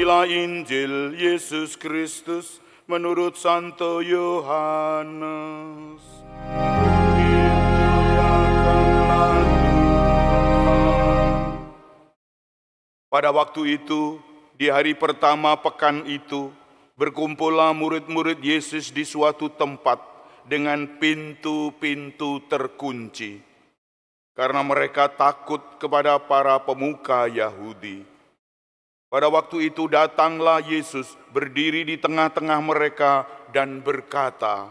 Inilah Injil Yesus Kristus menurut Santo Yohanes. Dimuliakanlah Tuhan. Pada waktu itu, di hari pertama pekan itu, berkumpullah murid-murid Yesus di suatu tempat dengan pintu-pintu terkunci, karena mereka takut kepada para pemuka Yahudi. Pada waktu itu datanglah Yesus berdiri di tengah-tengah mereka dan berkata,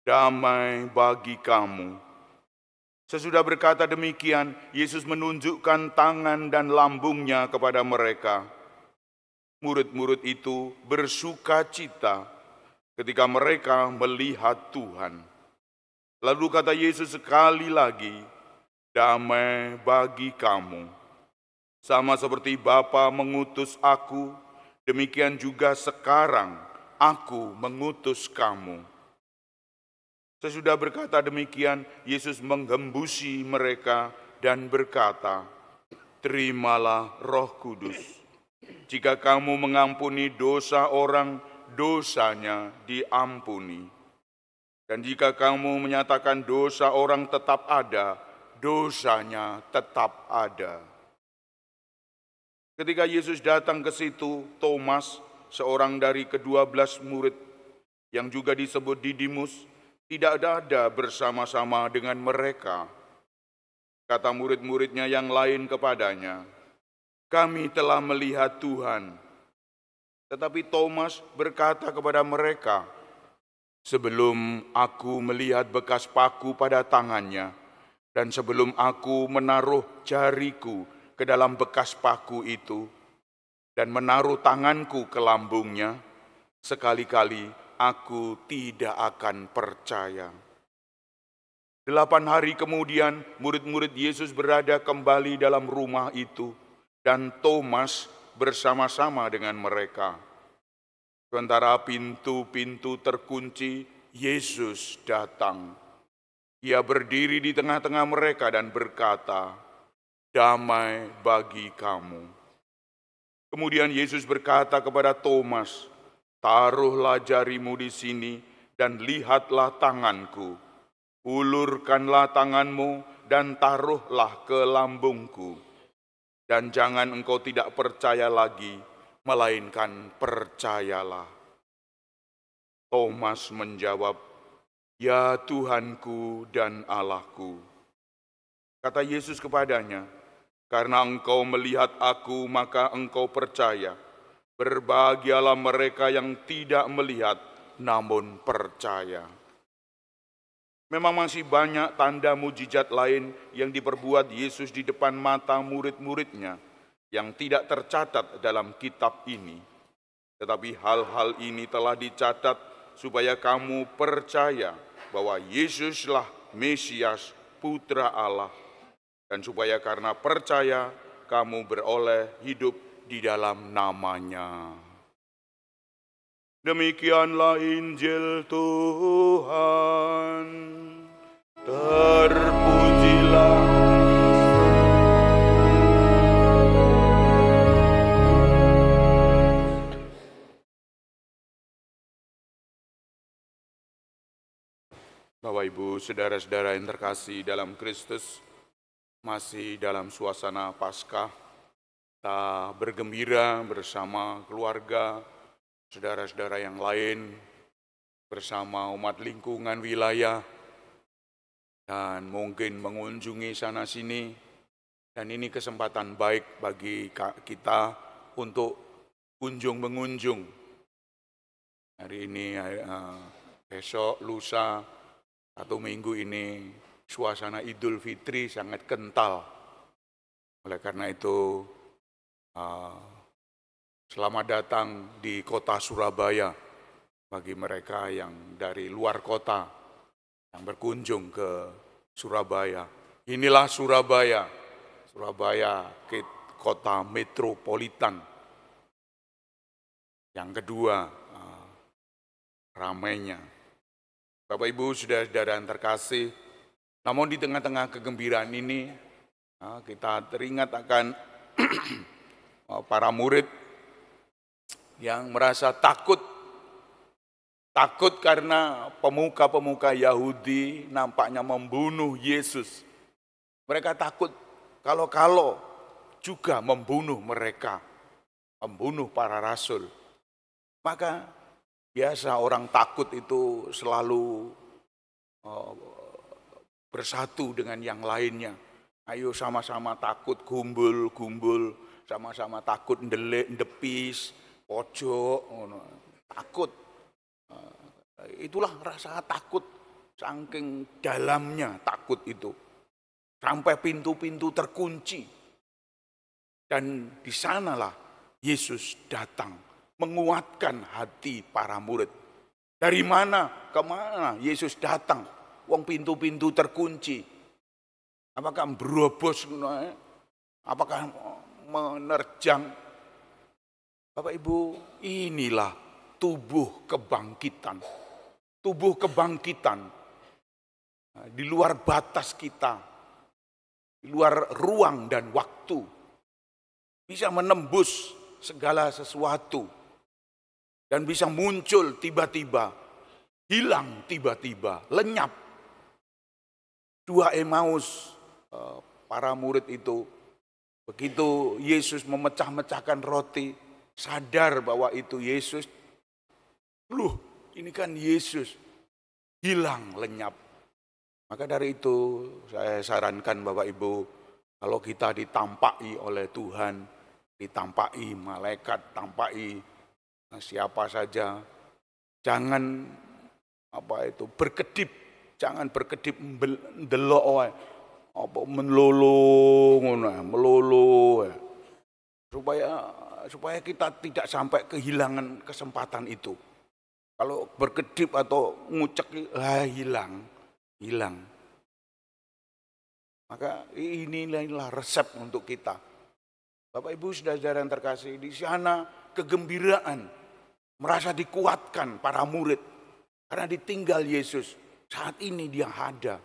"Damai bagi kamu." Sesudah berkata demikian, Yesus menunjukkan tangan dan lambungnya kepada mereka. Murid-murid itu bersuka cita ketika mereka melihat Tuhan. Lalu kata Yesus sekali lagi, "Damai bagi kamu. Sama seperti Bapa mengutus aku, demikian juga sekarang aku mengutus kamu." Sesudah berkata demikian, Yesus menggembusi mereka dan berkata, "Terimalah Roh Kudus. Jika kamu mengampuni dosa orang, dosanya diampuni. Dan jika kamu menyatakan dosa orang tetap ada, dosanya tetap ada." Ketika Yesus datang ke situ, Thomas, seorang dari ke-12 murid yang juga disebut Didimus, tidak ada bersama-sama dengan mereka. Kata murid-muridnya yang lain kepadanya, "Kami telah melihat Tuhan." Tetapi Thomas berkata kepada mereka, "Sebelum aku melihat bekas paku pada tangannya, dan sebelum aku menaruh jariku ke dalam bekas paku itu, dan menaruh tanganku ke lambungnya, sekali-kali aku tidak akan percaya." 8 hari kemudian, murid-murid Yesus berada kembali dalam rumah itu, dan Thomas bersama-sama dengan mereka. Sementara pintu-pintu terkunci, Yesus datang. Ia berdiri di tengah-tengah mereka dan berkata, "Damai bagi kamu." Kemudian Yesus berkata kepada Thomas, "Taruhlah jarimu di sini dan lihatlah tanganku. Ulurkanlah tanganmu dan taruhlah ke lambungku. Dan jangan engkau tidak percaya lagi, melainkan percayalah." Thomas menjawab, "Ya Tuhanku dan Allahku." Kata Yesus kepadanya, "Karena engkau melihat aku, maka engkau percaya. Berbahagialah mereka yang tidak melihat, namun percaya." Memang masih banyak tanda mujizat lain yang diperbuat Yesus di depan mata murid-muridnya yang tidak tercatat dalam kitab ini. Tetapi hal-hal ini telah dicatat supaya kamu percaya bahwa Yesuslah Mesias, Putra Allah, dan supaya karena percaya kamu beroleh hidup di dalam namanya. Demikianlah Injil Tuhan. Terpujilah Bapak Ibu, saudara-saudara yang terkasih dalam Kristus, masih dalam suasana Paskah, kita bergembira bersama keluarga, saudara-saudara yang lain, bersama umat lingkungan wilayah, dan mungkin mengunjungi sana-sini. Dan ini kesempatan baik bagi kita untuk kunjung-mengunjung. Hari ini, besok, lusa, 1 minggu ini, suasana Idul Fitri sangat kental. Oleh karena itu, selamat datang di kota Surabaya bagi mereka yang dari luar kota yang berkunjung ke Surabaya. Inilah Surabaya, kota metropolitan. Yang kedua, ramainya. Bapak Ibu, saudara-saudara yang terkasih, namun di tengah-tengah kegembiraan ini, kita teringat akan para murid yang merasa takut. Takut karena pemuka-pemuka Yahudi nampaknya membunuh Yesus. Mereka takut kalau juga membunuh mereka, membunuh para rasul. Maka biasa orang takut itu selalu bersatu dengan yang lainnya. Ayo sama-sama takut, gumbul, sama-sama takut ndelik, ndepis, pojok, takut. Itulah rasa takut, saking dalamnya takut itu. Sampai pintu-pintu terkunci. Dan di sanalah Yesus datang menguatkan hati para murid. Dari mana ke mana Yesus datang? Wong pintu-pintu terkunci. Apakah berobos? Apakah menerjang? Bapak Ibu, inilah tubuh kebangkitan. Tubuh kebangkitan di luar batas kita, di luar ruang dan waktu, bisa menembus segala sesuatu dan bisa muncul tiba-tiba, hilang tiba-tiba, lenyap. Dua Emmaus, para murid itu, begitu Yesus memecah-mecahkan roti, sadar bahwa itu Yesus. Loh, ini kan Yesus, hilang, lenyap. Maka dari itu saya sarankan Bapak Ibu, kalau kita ditampaki oleh Tuhan, ditampaki malaikat, tampaki siapa saja, jangan berkedip, jangan berkedip ndelok melolo, supaya kita tidak sampai kehilangan kesempatan itu. Kalau berkedip atau ngucek, hilang. Maka inilah resep untuk kita. Bapak Ibu saudara yang terkasih, di sana kegembiraan, merasa dikuatkan para murid. Karena ditinggal Yesus, saat ini dia ada.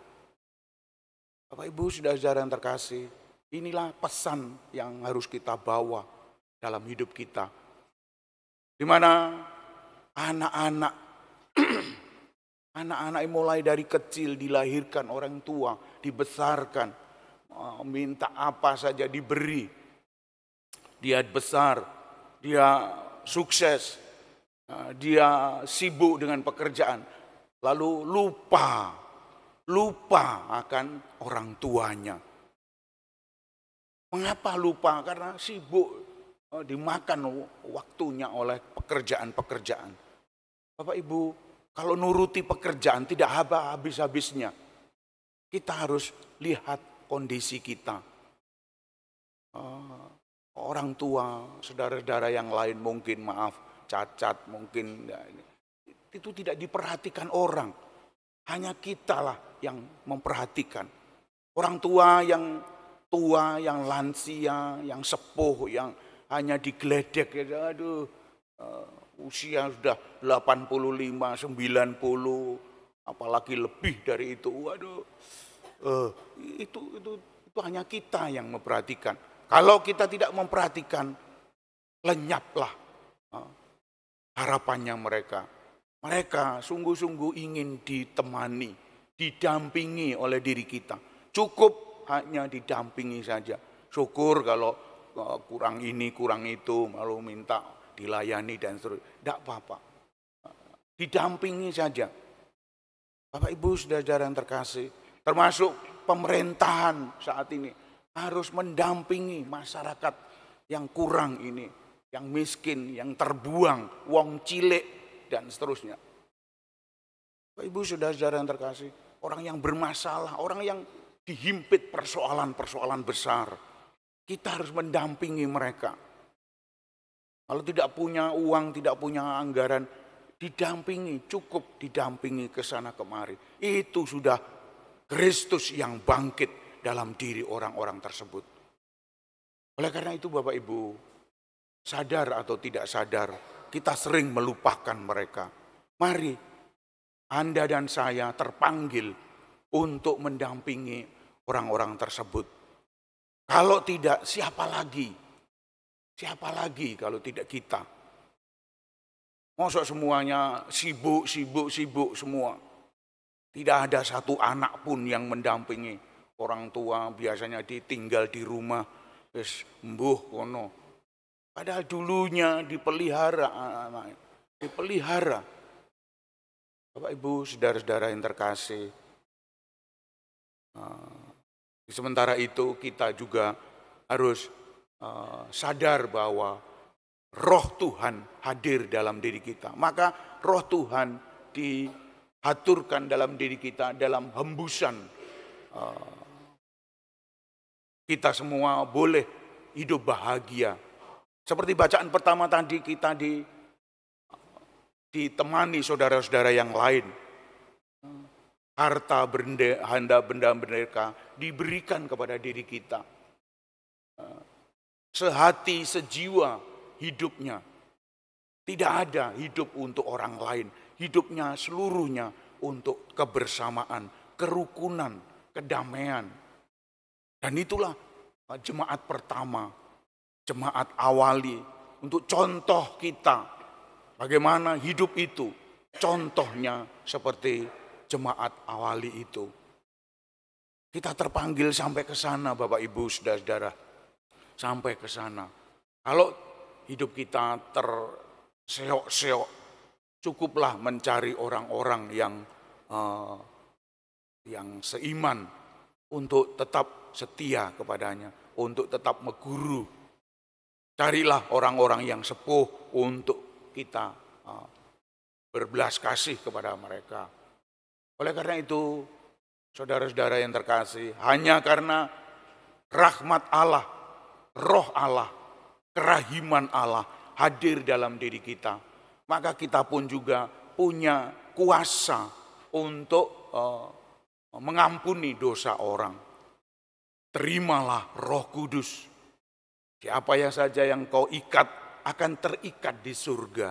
Bapak Ibu saudara yang terkasih, inilah pesan yang harus kita bawa dalam hidup kita. Di mana anak-anak mulai dari kecil dilahirkan orang tua, dibesarkan, minta apa saja diberi. Dia besar, dia sukses, dia sibuk dengan pekerjaan, lalu lupa akan orang tuanya. Mengapa lupa? Karena sibuk, dimakan waktunya oleh pekerjaan-pekerjaan. Bapak Ibu, kalau nuruti pekerjaan tidak habis-habisnya. Kita harus lihat kondisi kita. Orang tua, saudara-saudara yang lain mungkin cacat, mungkin itu tidak diperhatikan orang. Hanya kitalah yang memperhatikan. Orang tua, yang lansia, yang sepuh, yang hanya digeledek, usia sudah 85, 90, apalagi lebih dari itu. Itu hanya kita yang memperhatikan. Kalau kita tidak memperhatikan, lenyaplah harapannya mereka. Mereka sungguh-sungguh ingin ditemani, didampingi oleh diri kita. Cukup hanya didampingi saja. Syukur kalau kurang ini, kurang itu, lalu minta dilayani dan seterusnya. Tidak apa-apa. Didampingi saja. Bapak Ibu saudara yang terkasih, termasuk pemerintahan saat ini harus mendampingi masyarakat yang kurang ini, yang miskin, yang terbuang, wong cilik dan seterusnya. Bapak Ibu saudara yang terkasih, orang yang bermasalah, orang yang dihimpit persoalan-persoalan besar, kita harus mendampingi mereka. Kalau tidak punya uang, tidak punya anggaran, didampingi, cukup didampingi ke sana kemari. Itu sudah Kristus yang bangkit dalam diri orang-orang tersebut. Oleh karena itu Bapak Ibu, sadar atau tidak sadar, kita sering melupakan mereka. Mari Anda dan saya terpanggil untuk mendampingi orang-orang tersebut. Kalau tidak, siapa lagi? Siapa lagi kalau tidak kita? Mosok semuanya sibuk semua. Tidak ada satu anak pun yang mendampingi. Orang tua biasanya ditinggal di rumah, wis mbuh kono. Padahal dulunya dipelihara anak-anak, dipelihara. Bapak Ibu, saudara-saudara yang terkasih. Sementara itu kita juga harus sadar bahwa Roh Tuhan hadir dalam diri kita. Maka Roh Tuhan diaturkan dalam diri kita dalam hembusan. Kita semua boleh hidup bahagia. Seperti bacaan pertama tadi, kita ditemani saudara-saudara yang lain. Harta benda mereka diberikan kepada diri kita. Sehati, sejiwa hidupnya. Tidak ada hidup untuk orang lain. Hidupnya seluruhnya untuk kebersamaan, kerukunan, kedamaian. Dan itulah jemaat pertama, jemaat awali untuk contoh kita. Bagaimana hidup itu, contohnya seperti jemaat awali itu. Kita terpanggil sampai ke sana Bapak Ibu saudara-saudara. Sampai ke sana. Kalau hidup kita terseok-seok, cukuplah mencari orang-orang yang seiman untuk tetap setia kepadanya, untuk tetap meguru. Carilah orang-orang yang sepuh untuk kita berbelas kasih kepada mereka. Oleh karena itu, saudara-saudara yang terkasih, hanya karena rahmat Allah, Roh Allah, kerahiman Allah hadir dalam diri kita, maka kita pun juga punya kuasa untuk mengampuni dosa orang. Terimalah Roh Kudus. Siapa yang saja yang kau ikat akan terikat di surga.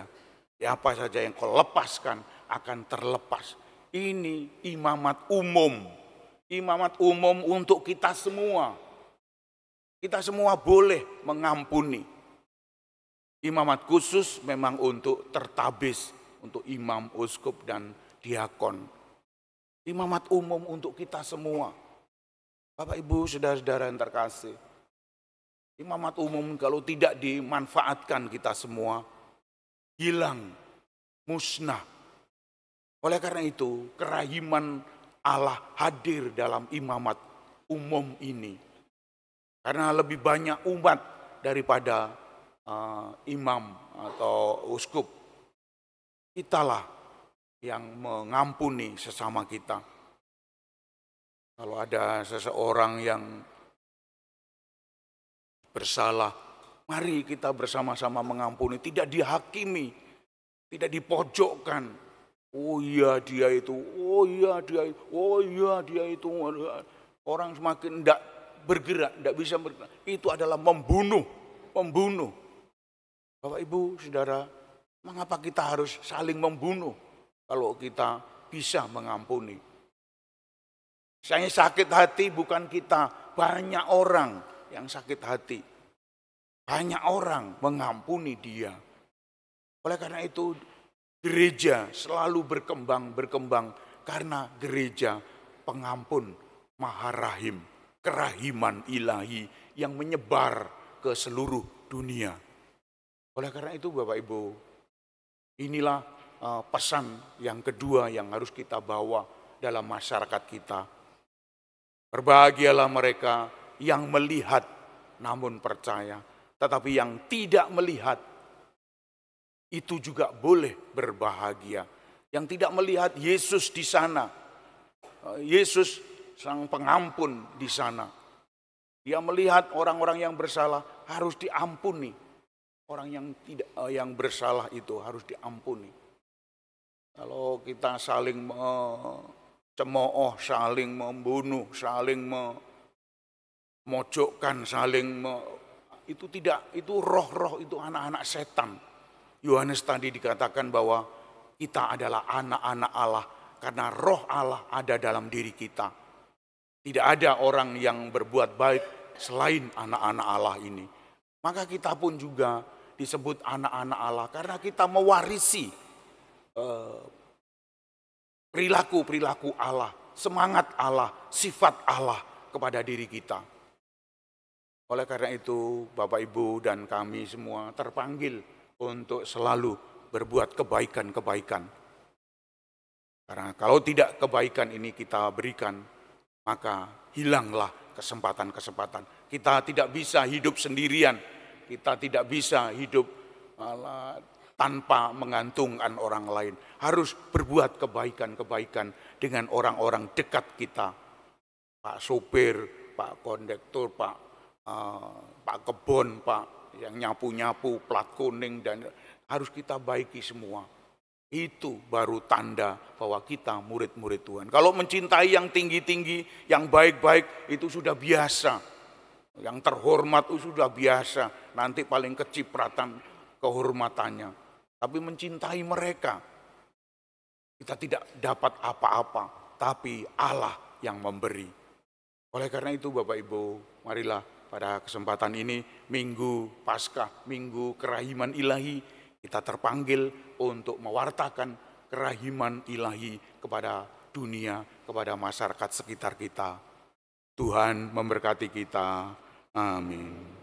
Siapa saja yang kau lepaskan akan terlepas. Ini imamat umum. Imamat umum untuk kita semua. Kita semua boleh mengampuni. Imamat khusus memang untuk tertabis, untuk imam, uskup, dan diakon. Imamat umum untuk kita semua. Bapak Ibu, saudara-saudara yang terkasih. Imamat umum kalau tidak dimanfaatkan kita semua, hilang, musnah. Oleh karena itu, kerahiman Allah hadir dalam imamat umum ini. Karena lebih banyak umat daripada imam atau uskup. Kitalah yang mengampuni sesama kita. Kalau ada seseorang yang bersalah, mari kita bersama-sama mengampuni. Tidak dihakimi, tidak dipojokkan. Oh iya dia itu, oh iya dia itu, oh iya dia itu. Orang semakin tidak bergerak, tidak bisa bergerak. Itu adalah membunuh. Bapak Ibu, saudara, mengapa kita harus saling membunuh kalau kita bisa mengampuni? Saya sakit hati bukan kita, banyak orang yang sakit hati. Banyak orang mengampuni dia. Oleh karena itu gereja selalu berkembang karena gereja pengampun Maharahim, kerahiman ilahi yang menyebar ke seluruh dunia. Oleh karena itu Bapak Ibu, inilah pesan yang kedua yang harus kita bawa dalam masyarakat kita. Berbahagialah mereka yang melihat namun percaya, tetapi yang tidak melihat itu juga boleh berbahagia. Yang tidak melihat Yesus di sana, Yesus sang pengampun di sana. Dia melihat orang-orang yang bersalah harus diampuni. Orang yang bersalah itu harus diampuni. Kalau kita saling cemooh, saling membunuh, saling memojokkan, itu roh-roh, itu anak-anak setan. Yohanes tadi dikatakan bahwa kita adalah anak-anak Allah karena roh Allah ada dalam diri kita. Tidak ada orang yang berbuat baik selain anak-anak Allah ini. Maka kita pun juga disebut anak-anak Allah karena kita mewarisi perilaku-perilaku Allah, semangat Allah, sifat Allah kepada diri kita. Oleh karena itu, Bapak Ibu dan kami semua terpanggil untuk selalu berbuat kebaikan-kebaikan. Karena kalau tidak kebaikan ini kita berikan, maka hilanglah kesempatan-kesempatan. Kita tidak bisa hidup sendirian, kita tidak bisa hidup tanpa mengantungkan orang lain. Harus berbuat kebaikan-kebaikan dengan orang-orang dekat kita. Pak sopir, Pak kondektur, Pak kebon, Pak yang nyapu-nyapu, plat kuning, dan harus kita baiki semua. Itu baru tanda bahwa kita murid-murid Tuhan. Kalau mencintai yang tinggi-tinggi, yang baik-baik, itu sudah biasa. Yang terhormat itu sudah biasa. Nanti paling kecipratan kehormatannya. Tapi mencintai mereka, kita tidak dapat apa-apa. Tapi Allah yang memberi. Oleh karena itu Bapak Ibu, marilah pada kesempatan ini, Minggu Paskah, Minggu Kerahiman Ilahi, kita terpanggil untuk mewartakan kerahiman ilahi kepada dunia, kepada masyarakat sekitar kita. Tuhan memberkati kita. Amin.